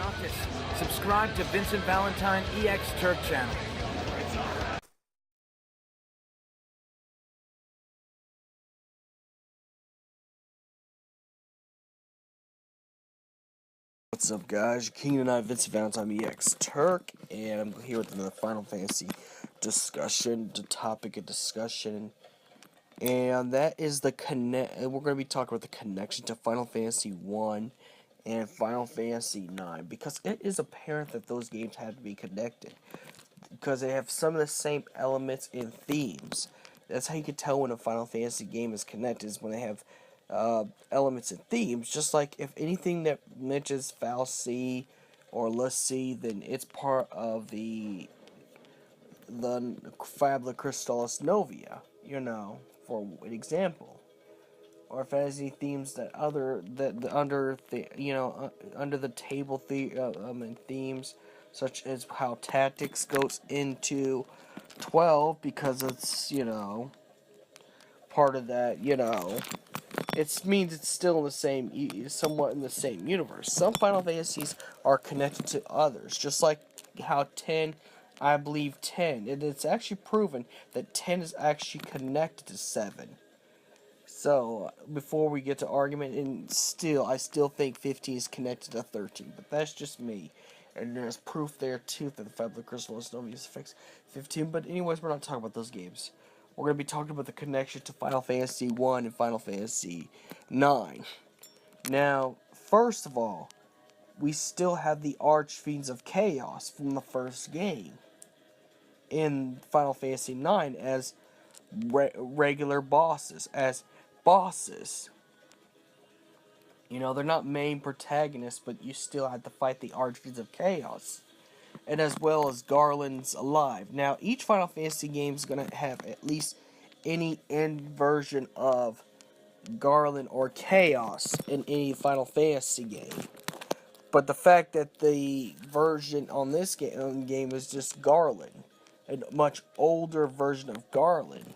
Raucous. Subscribe to Vincent Valentine EX Turk channel. What's up, guys? King and I, Vincent Valentine EX Turk, and I'm here with another Final Fantasy discussion, the topic of discussion, and that is the we're going to be talking about the connection to Final Fantasy 1 and Final Fantasy 9, because it is apparent that those games have to be connected, because they have some of the same elements and themes. That's how you can tell when a Final Fantasy game is connected, is when they have elements and themes. Just like if anything that mentions Fal'Cie or l'Cie, then it's part of the Fabula Crystallis Novia, for an example. Or if it has any themes that under the table themes, such as how tactics goes into 12, because it's part of that, it means it's still in the same, somewhat in the same universe. Some Final Fantasies are connected to others, just like how 10, I believe 10, and it's actually proven that 10 is actually connected to 7. So, before we get to argument, and I still think 15 is connected to 13, but that's just me. And there's proof there, too, that the Fabula Crystallis Novia affects 15, but anyways, we're not talking about those games. We're going to be talking about the connection to Final Fantasy 1 and Final Fantasy 9. Now, first of all, we still have the Archfiends of Chaos from the first game in Final Fantasy 9 as regular bosses, they're not main protagonists, but you still have to fight the Archfiends of Chaos. And as well as Garland's Alive. Now, each Final Fantasy game is going to have at least any end version of Garland or Chaos in any Final Fantasy game. But the fact that the version on this game is just Garland, a much older version of Garland.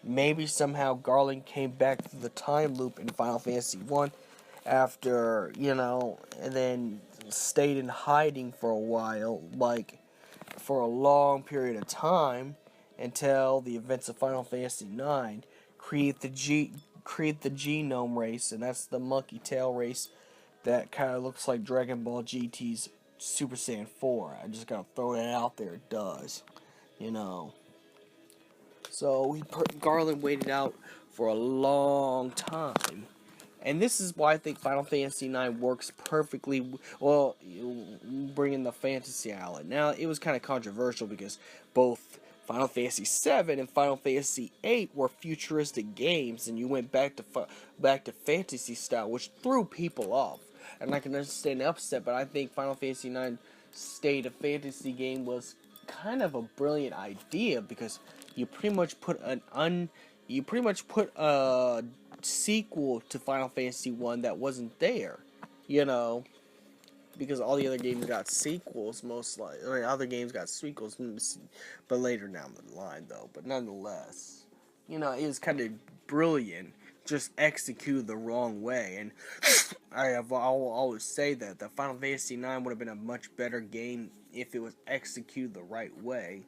Maybe somehow Garland came back through the time loop in Final Fantasy 1 after, and then stayed in hiding for a while, for a long period of time, until the events of Final Fantasy 9 create the genome race, and that's the monkey tail race that kind of looks like Dragon Ball GT's Super Saiyan 4. I just gotta throw that out there, it does, So Garland waited out for a long time. And this is why I think Final Fantasy IX works perfectly well, bringing the fantasy element. Now, it was kind of controversial because both Final Fantasy VII and Final Fantasy VIII were futuristic games, and you went back to fantasy style, which threw people off. And I can understand the upset, but I think Final Fantasy IX State of Fantasy game was kind of a brilliant idea, because you pretty much put a sequel to Final Fantasy 1 that wasn't there, because all the other games got sequels, other games got sequels, but later down the line, though. But nonetheless, it was kind of brilliant, just executed the wrong way. And I'll always say that Final Fantasy 9 would have been a much better game if it was executed the right way.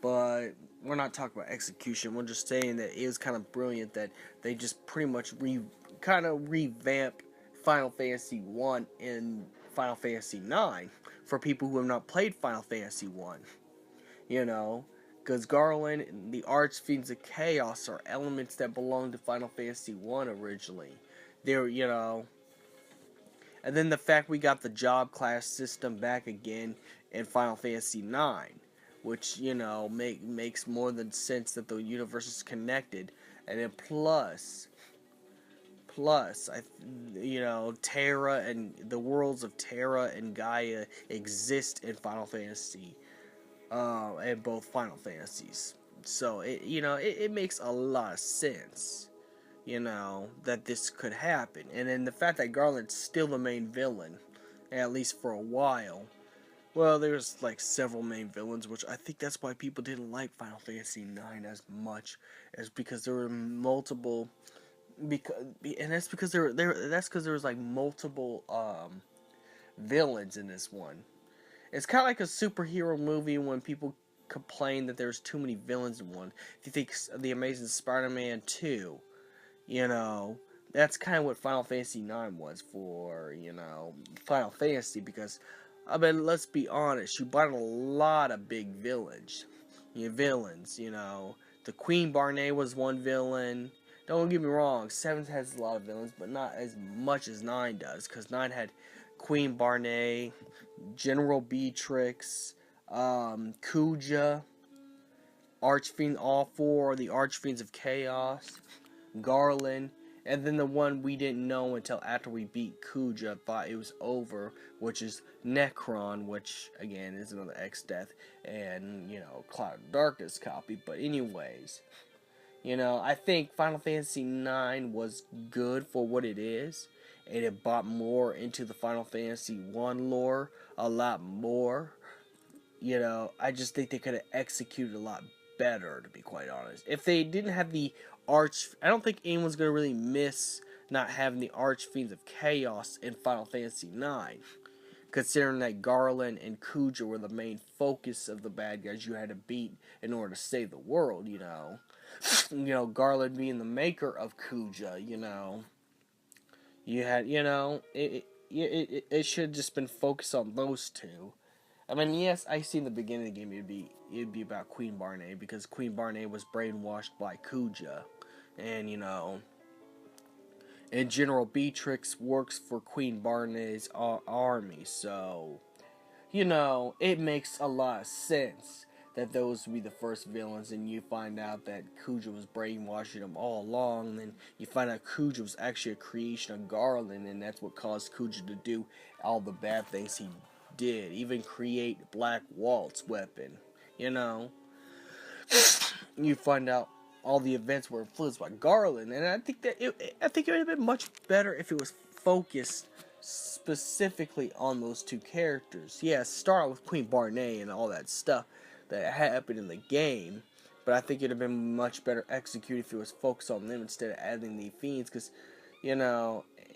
But we're not talking about execution. We're just saying that it was kind of brilliant that they just pretty much revamped Final Fantasy 1 and Final Fantasy 9 for people who have not played Final Fantasy 1. Because Garland and the Archfiends of Chaos are elements that belonged to Final Fantasy 1 originally. And then the fact we got the job class system back again in Final Fantasy 9. Which, makes more than sense that the universe is connected. And then plus, Terra and the worlds of Terra and Gaia exist in Final Fantasy, in both Final Fantasies. So, it makes a lot of sense, that this could happen. And then the fact that Garland's still the main villain, at least for a while. Well, there's several main villains, which I think that's why people didn't like Final Fantasy IX as much, as because there were multiple, and that's because there was multiple villains in this one. It's kind of like a superhero movie when people complain that there's too many villains in one. If you think of the Amazing Spider-Man 2, you know, that's kind of what Final Fantasy 9 was for, Final Fantasy, because, I mean, let's be honest, you bought a lot of big villains. The Queen Barney was one villain. Don't get me wrong, 7 has a lot of villains, but not as much as 9 does, because 9 had Queen Barney, General Beatrix, Kuja, Archfiend, all 4 the Archfiends of Chaos, Garland, and then the one we didn't know until after we beat Kuja, thought it was over, which is Necron, which, again, is another X-Death, and, Cloud of Darkness copy, but anyways, I think Final Fantasy IX was good for what it is, and it bought more into the Final Fantasy 1 lore, a lot more. I just think they could have executed a lot better, to be quite honest. If they didn't have the I don't think anyone's going to really miss not having the Archfiends of Chaos in Final Fantasy IX, considering that Garland and Kuja were the main focus of the bad guys you had to beat in order to save the world, Garland being the maker of Kuja, You had, it should have just been focused on those two. I mean, yes, I see in the beginning of the game it'd be about Queen Barney, because Queen Barney was brainwashed by Kuja, and and General Beatrix works for Queen Barney's army, so it makes a lot of sense that those would be the first villains, and you find out that Kuja was brainwashing them all along, and then you find out Kuja was actually a creation of Garland, and that's what caused Kuja to do all the bad things he did, even create Black Walt's weapon, You find out all the events were influenced by Garland, and I think it would have been much better if it was focused specifically on those two characters. Yeah, start with Queen Barney and all that stuff that happened in the game, but I think it would have been much better executed if it was focused on them instead of adding the Fiends, because,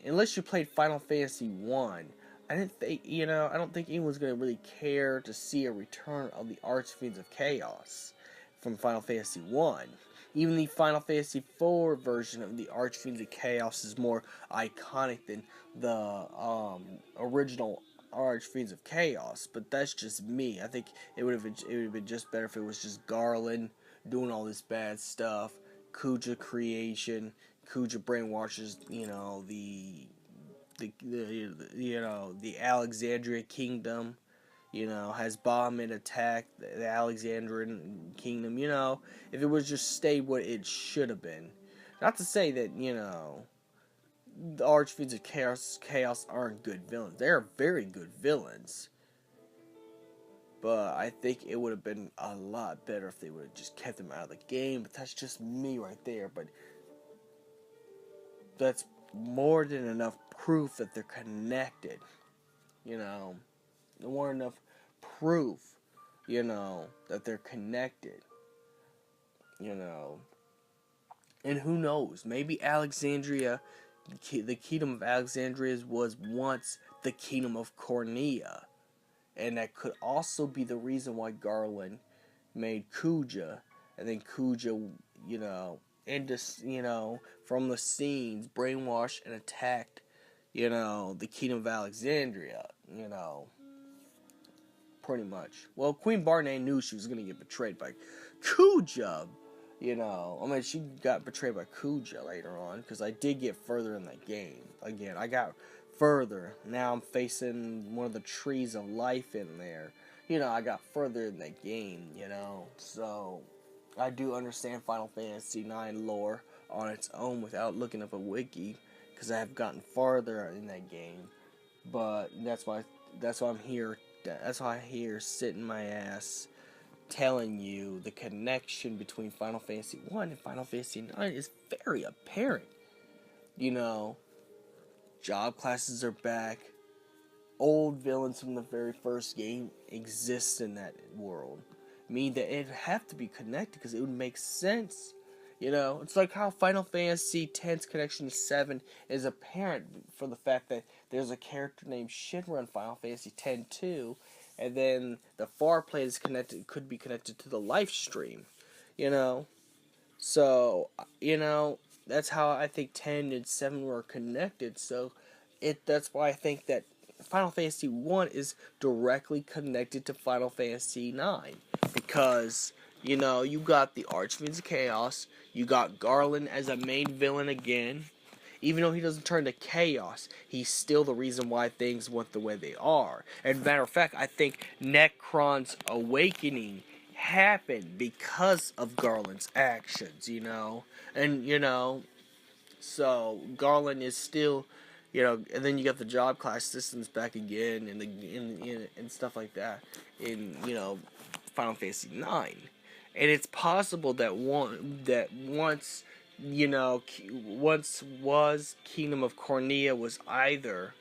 unless you played Final Fantasy 1, I don't think anyone's going to really care to see a return of the Archfiends of Chaos from Final Fantasy 1. Even the Final Fantasy 4 version of the Archfiends of Chaos is more iconic than the original Archfiends of Chaos, but that's just me. I think it would have been just better if it was just Garland doing all this bad stuff, Kuja creation, Kuja brainwashes, the Alexandria Kingdom, has bombed and attacked the Alexandrian Kingdom, if it was just stayed what it should have been. Not to say that, the Archfiends of Chaos aren't good villains. They are very good villains. But I think it would have been a lot better if they would have just kept them out of the game. But that's just me right there. But that's more than enough proof that they're connected. More enough proof, that they're connected. And who knows? Maybe Alexandria, the Kingdom of Alexandria was once the Kingdom of Cornea. And that could also be the reason why Garland made Kuja. And then Kuja, and just, from the scenes, brainwashed and attacked, the Kingdom of Alexandria, pretty much. Well, Queen Barney knew she was going to get betrayed by Kuja, she got betrayed by Kuja later on, because I did get further in that game. Again, I got further. Now I'm facing one of the trees of life in there. I got further in that game, so I do understand Final Fantasy IX lore on its own without looking up a wiki, because I have gotten farther in that game. But that's why I'm here. That's why I'm here sitting my ass telling you the connection between Final Fantasy 1 and Final Fantasy 9 is very apparent. Job classes are back. Old villains from the very first game exist in that world. Meaning that it'd have to be connected, because it would make sense. You know, it's like how Final Fantasy X's connection to 7 is apparent for the fact that there's a character named Shinra in Final Fantasy X too, and then the far play is could be connected to the life stream. You know, so that's how I think 10 and 7 were connected. So that's why I think that Final Fantasy 1 is directly connected to Final Fantasy 9 because you got the Archfiends of Chaos, you got Garland as a main villain again. Even though he doesn't turn to chaos, he's still the reason why things went the way they are. And matter of fact, I think Necron's awakening happened because of Garland's actions, and so Garland is still, and then you got the job class systems back again, and stuff like that in Final Fantasy 9, and it's possible that once was Kingdom of Cornea was either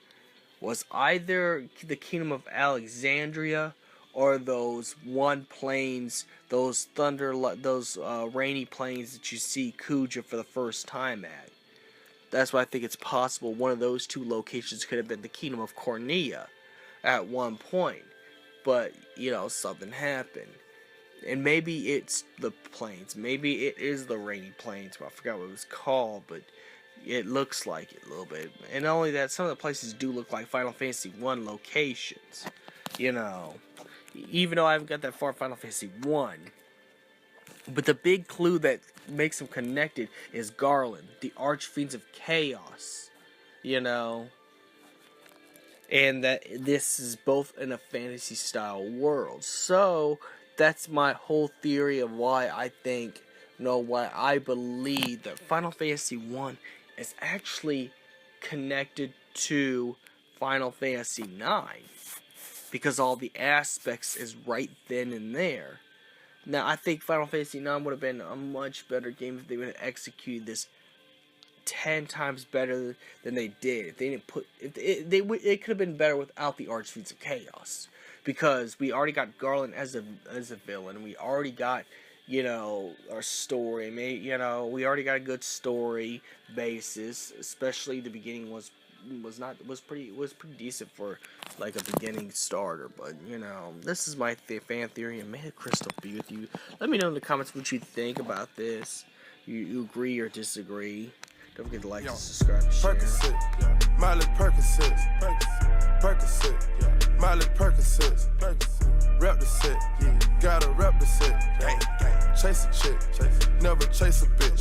the Kingdom of Alexandria or those one plains, those rainy plains that you see Kuja for the first time at. That's why I think it's possible one of those two locations could have been the Kingdom of Cornea at one point. But, something happened. And maybe it's the plains. Maybe it is the rainy plains. Well, I forgot what it was called, but it looks like it a little bit. And not only that, some of the places do look like Final Fantasy 1 locations. Even though I haven't got that far in Final Fantasy 1. But the big clue that makes them connected is Garland, the Archfiends of Chaos. And that this is both in a fantasy style world. So that's my whole theory of why I think, why I believe that Final Fantasy 1 is actually connected to Final Fantasy 9. Because all the aspects is right then and there. Now, I think Final Fantasy 9 would have been a much better game if they would have executed this 10 times better than they did. If they didn't it could have been better without the Archfiends of Chaos, because we already got Garland as a villain. We already got our story. We already got a good story basis. Especially the beginning was pretty decent for like a beginning starter. But this is my fan theory, and may the crystal be with you. Let me know in the comments what you think about this. You agree or disagree? Don't forget to like and subscribe and share. Percocet, yeah. Miley Percocet, Percocet, yeah. Miley Percocet, rep the set, yeah. Gotta rep the set, yeah. Chase a chick, never chase a bitch.